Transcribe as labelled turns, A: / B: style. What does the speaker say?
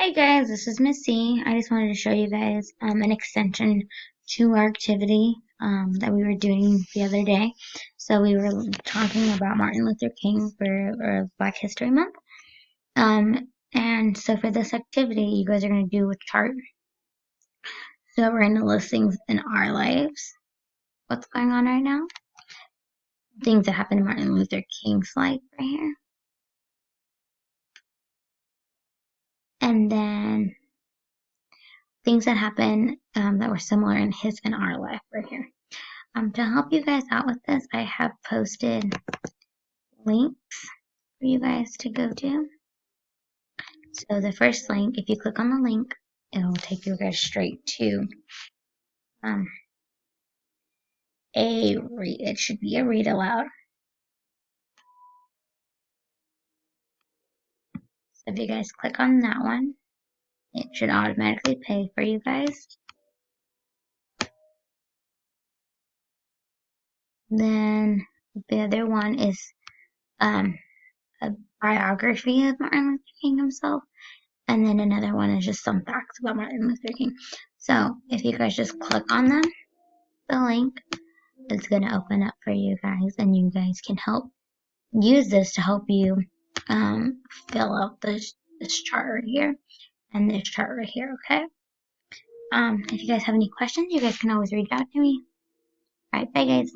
A: Hey guys, this is Missy. I just wanted to show you guys an extension to our activity that we were doing the other day. So we were talking about Martin Luther King for Black History Month. And so for this activity, you guys are going to do a chart. So we're going to list things in our lives, what's going on right now, things that happened in Martin Luther King's life right here, and then things that happened that were similar in his and our life right here. To help you guys out with this, I have posted links for you guys to go to. So the first link, if you click on the link, it'll take you guys straight to it should be a read aloud. So if you guys click on that one, it should automatically pay for you guys. Then the other one is a biography of Martin Luther King himself. And then another one is just some facts about Martin Luther King. So if you guys just click on them, the link, it's going to open up for you guys, and you guys can use this to help you fill out this chart right here and this chart right here, okay? If you guys have any questions, you guys can always reach out to me. Alright, bye guys.